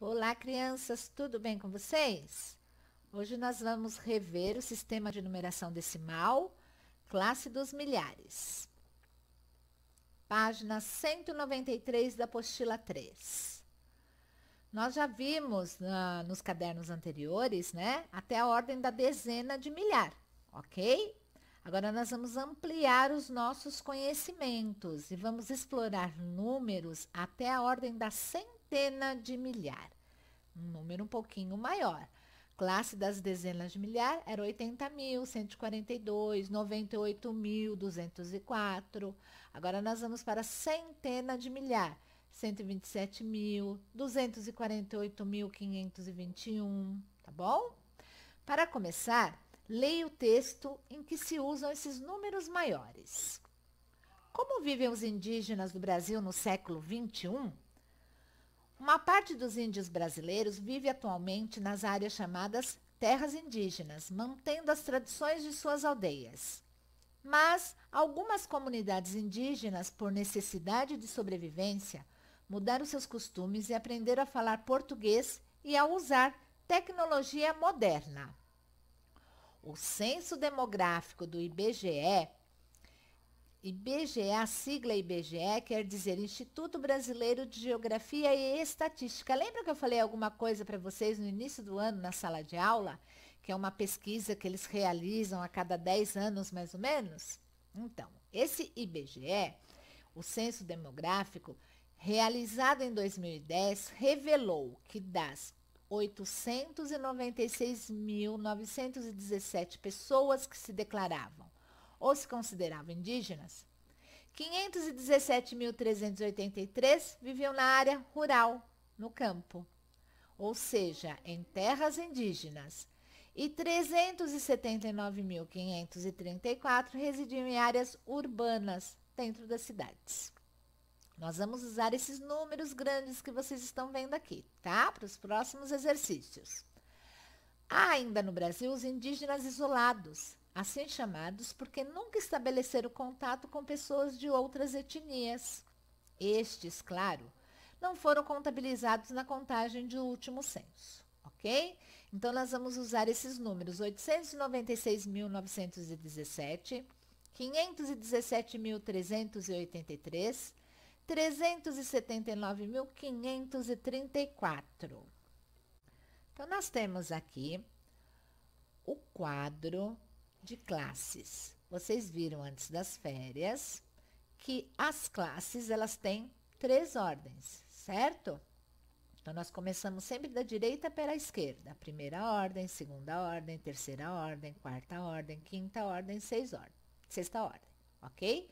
Olá, crianças, tudo bem com vocês? Hoje nós vamos rever o sistema de numeração decimal, classe dos milhares. Página 193 da apostila 3. Nós já vimos nos cadernos anteriores, né, até a ordem da dezena de milhar, ok? Agora nós vamos ampliar os nossos conhecimentos e vamos explorar números até a ordem da centena de milhar. Um número um pouquinho maior. Classe das dezenas de milhar era 80.000, 142, 98.204. Agora nós vamos para a centena de milhar. 127.000, 248.521, tá bom? Para começar, leia o texto em que se usam esses números maiores. Como vivem os indígenas do Brasil no século 21? Uma parte dos índios brasileiros vive atualmente nas áreas chamadas terras indígenas, mantendo as tradições de suas aldeias. Mas algumas comunidades indígenas, por necessidade de sobrevivência, mudaram seus costumes e aprenderam a falar português e a usar tecnologia moderna. O censo demográfico do IBGE, a sigla IBGE quer dizer Instituto Brasileiro de Geografia e Estatística. Lembra que eu falei alguma coisa para vocês no início do ano na sala de aula? Que é uma pesquisa que eles realizam a cada 10 anos, mais ou menos? Então, esse IBGE, o Censo Demográfico, realizado em 2010, revelou que das 896.917 pessoas que se declaravam ou se consideravam indígenas, 517.383 viviam na área rural, no campo, ou seja, em terras indígenas, e 379.534 residiam em áreas urbanas, dentro das cidades. Nós vamos usar esses números grandes que vocês estão vendo aqui, tá? Para os próximos exercícios. Há ainda no Brasil os indígenas isolados, assim chamados porque nunca estabeleceram contato com pessoas de outras etnias. Estes, claro, não foram contabilizados na contagem do último censo, ok? Então, nós vamos usar esses números: 896.917, 517.383, 379.534. Então, nós temos aqui o quadro de classes. Vocês viram antes das férias que as classes elas têm 3 ordens, certo? Então, nós começamos sempre da direita para a esquerda. Primeira ordem, segunda ordem, terceira ordem, quarta ordem, quinta ordem, sexta ordem, ok?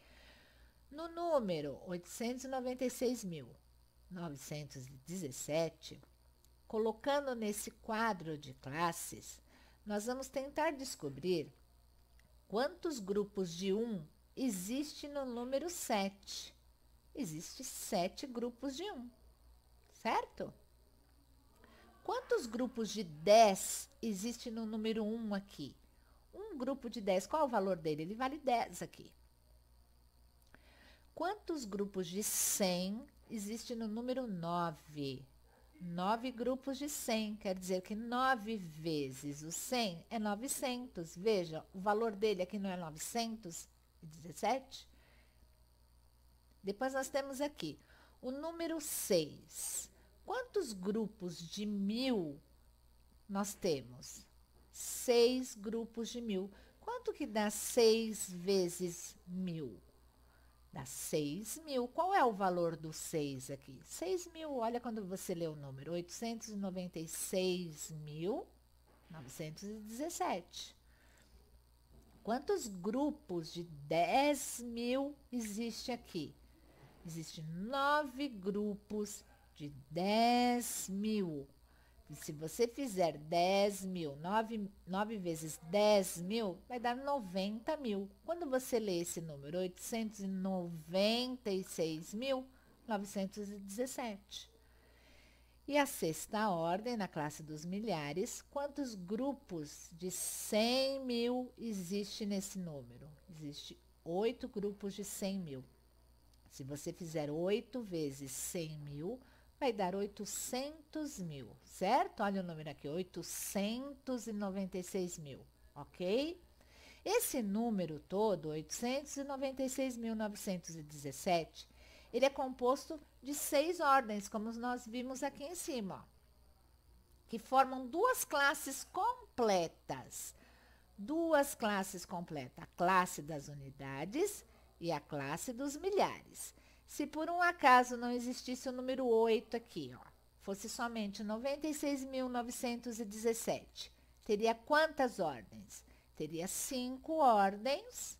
No número 896.917, colocando nesse quadro de classes, nós vamos tentar descobrir quantos grupos de 1 existe no número 7. Existe 7 grupos de 1, certo? Quantos grupos de 10 existe no número 1 aqui? Um grupo de 10, qual é o valor dele? Ele vale 10 aqui. Quantos grupos de 100 existe no número 9? 9 grupos de 100, quer dizer que 9 vezes o 100 é 900. Veja, o valor dele aqui não é 917? Depois nós temos aqui o número 6. Quantos grupos de 1000 nós temos? 6 grupos de 1000. Quanto que dá 6 vezes 1000? Dá 6.000. Qual é o valor do 6 aqui? 6.000, olha quando você lê o número, 896.917. Quantos grupos de 10.000 existe aqui? Existem 9 grupos de 10.000. E se você fizer 10.000, 9 vezes 10.000, vai dar 90.000. Quando você lê esse número, 896.917. E a sexta ordem, na classe dos milhares, quantos grupos de 100.000 existe nesse número? Existe 8 grupos de 100.000. Se você fizer 8 vezes 100.000, vai dar 800 mil, certo? Olha o número aqui, 896 mil, ok? Esse número todo, 896.917, ele é composto de 6 ordens, como nós vimos aqui em cima, ó, que formam duas classes completas. Duas classes completas, a classe das unidades e a classe dos milhares. Se por um acaso não existisse o número 8 aqui, ó, fosse somente 96.917, teria quantas ordens? Teria 5 ordens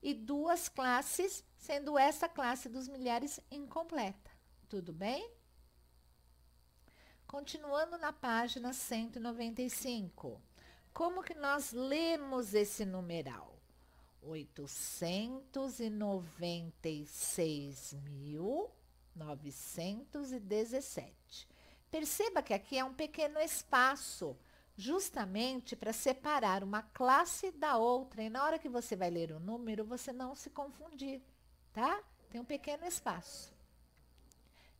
e duas classes, sendo essa classe dos milhares incompleta. Tudo bem? Continuando na página 195. Como que nós lemos esse numeral? 896.917. Perceba que aqui é um pequeno espaço, justamente para separar uma classe da outra. E na hora que você vai ler o número, você não se confundir, tá? Tem um pequeno espaço.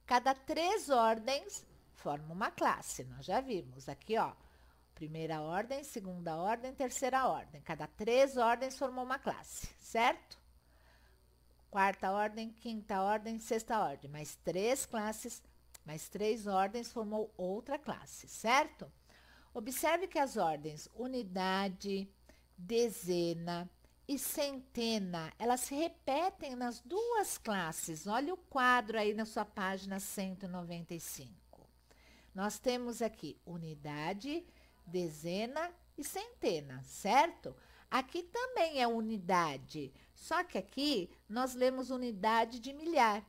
Cada 3 ordens forma uma classe, nós já vimos aqui, ó. Primeira ordem, segunda ordem, terceira ordem. Cada 3 ordens formou uma classe, certo? Quarta ordem, quinta ordem, sexta ordem. Mais 3 classes, mais 3 ordens formou outra classe, certo? Observe que as ordens unidade, dezena e centena, elas se repetem nas duas classes. Olha o quadro aí na sua página 195. Nós temos aqui unidade, dezena e centena, certo? Aqui também é unidade, só que aqui nós lemos unidade de milhar.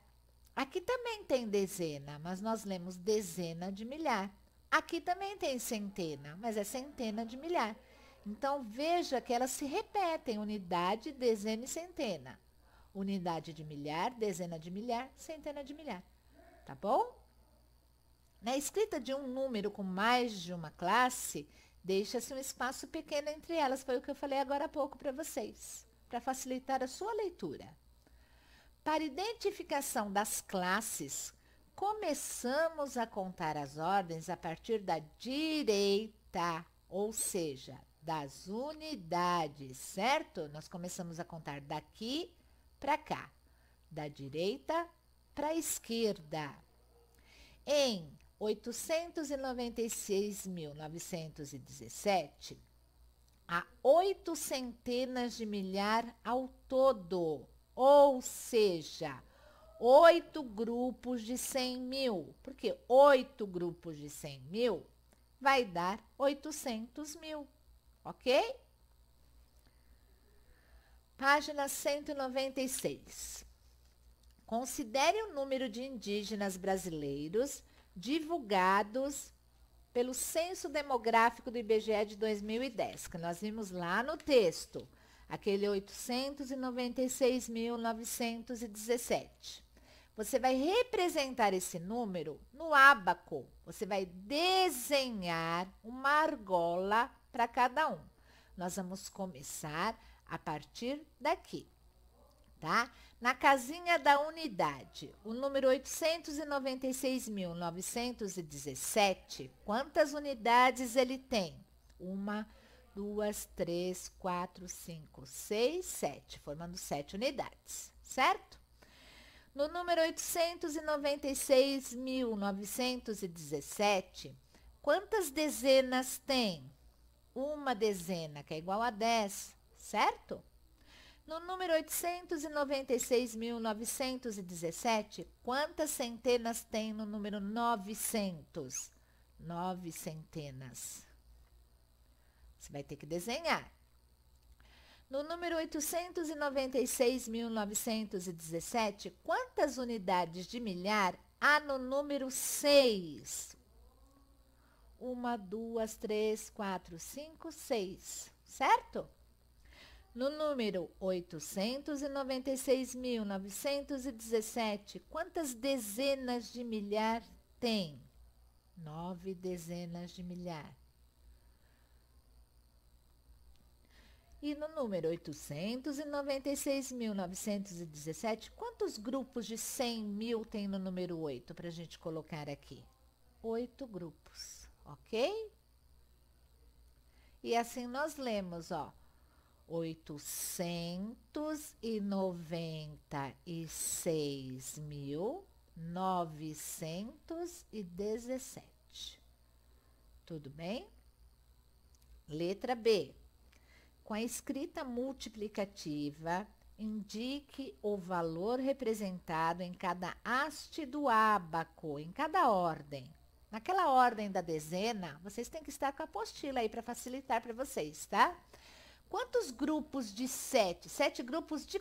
Aqui também tem dezena, mas nós lemos dezena de milhar. Aqui também tem centena, mas é centena de milhar. Então, veja que elas se repetem, unidade, dezena e centena. Unidade de milhar, dezena de milhar, centena de milhar. Tá bom? Na escrita de um número com mais de uma classe, deixa-se um espaço pequeno entre elas. Foi o que eu falei agora há pouco para vocês, para facilitar a sua leitura. Para identificação das classes, começamos a contar as ordens a partir da direita, ou seja, das unidades, certo? Nós começamos a contar daqui para cá, da direita para a esquerda. Em 896.917, há 8 centenas de milhar ao todo, ou seja, 8 grupos de 100 mil, porque 8 grupos de 100 mil vai dar 800 mil, ok? Página 196. Considere o número de indígenas brasileiros divulgados pelo Censo Demográfico do IBGE de 2010, que nós vimos lá no texto, aquele 896.917. Você vai representar esse número no ábaco. Você vai desenhar uma argola para cada um. Nós vamos começar a partir daqui, tá? Na casinha da unidade, o número 896.917, quantas unidades ele tem? 1, 2, 3, 4, 5, 6, 7, formando 7 unidades, certo? No número 896.917, quantas dezenas tem? Uma dezena, que é igual a 10, certo? No número 896.917, quantas centenas tem no número 900? 9 centenas. Você vai ter que desenhar. No número 896.917, quantas unidades de milhar há no número 6? 1, 2, 3, 4, 5, 6, certo? No número 896.917, quantas dezenas de milhar tem? 9 dezenas de milhar. E no número 896.917, quantos grupos de 100 mil tem no número 8 para a gente colocar aqui? 8 grupos, ok? E assim nós lemos, ó, 896.917. Tudo bem? Letra B. Com a escrita multiplicativa, indique o valor representado em cada haste do ábaco, em cada ordem. Naquela ordem da dezena, vocês têm que estar com a apostila aí para facilitar para vocês, tá? Quantos grupos de 7? 7 grupos de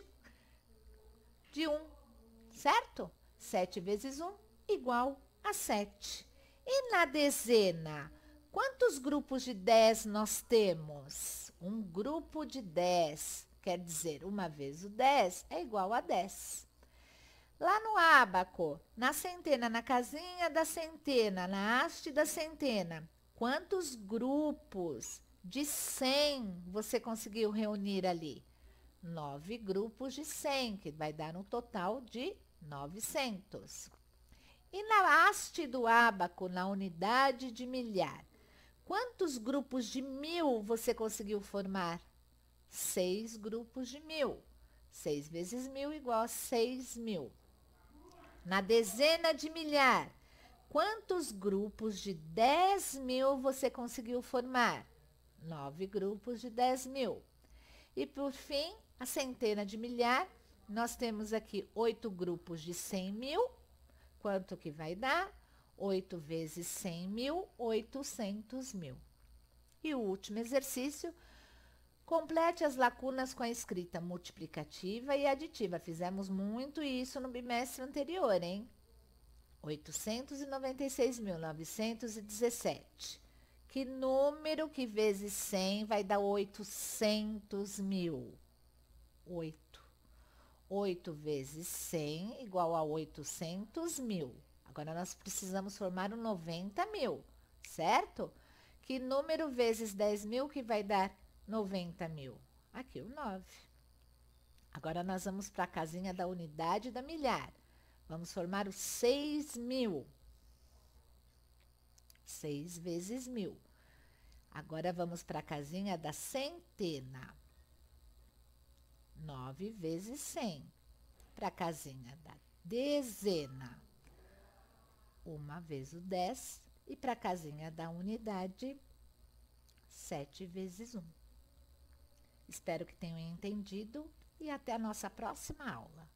1, certo? 7 vezes 1 igual a 7. E na dezena, quantos grupos de 10 nós temos? Um grupo de 10, quer dizer, 1 vezes o 10 é igual a 10. Lá no ábaco, na centena, na casinha da centena, na haste da centena, quantos grupos de 100 você conseguiu reunir ali? 9 grupos de 100, que vai dar um total de 900. E na haste do ábaco, na unidade de milhar, quantos grupos de 1000 você conseguiu formar? 6 grupos de 1000. 6 vezes 1000 igual a 6.000. Na dezena de milhar, quantos grupos de 10.000 você conseguiu formar? 9 grupos de 10.000. E por fim, a centena de milhar, nós temos aqui 8 grupos de 100.000. Quanto que vai dar? 8 vezes 100.000, 800.000. E o último exercício, complete as lacunas com a escrita multiplicativa e aditiva. Fizemos muito isso no bimestre anterior, hein? 896.917. Que número que vezes 100 vai dar 800.000? 8. 8 vezes 100 igual a 800.000. Agora, nós precisamos formar um 90.000, certo? Que número vezes 10.000 que vai dar 90.000? Aqui o 9. Agora, nós vamos para a casinha da unidade da milhar. Vamos formar o 6.000. 6 vezes 1.000. Agora, vamos para a casinha da centena. 9 vezes 100. Para a casinha da dezena. 1 vezes o 10. E para a casinha da unidade, 7 vezes 1. Espero que tenham entendido e até a nossa próxima aula.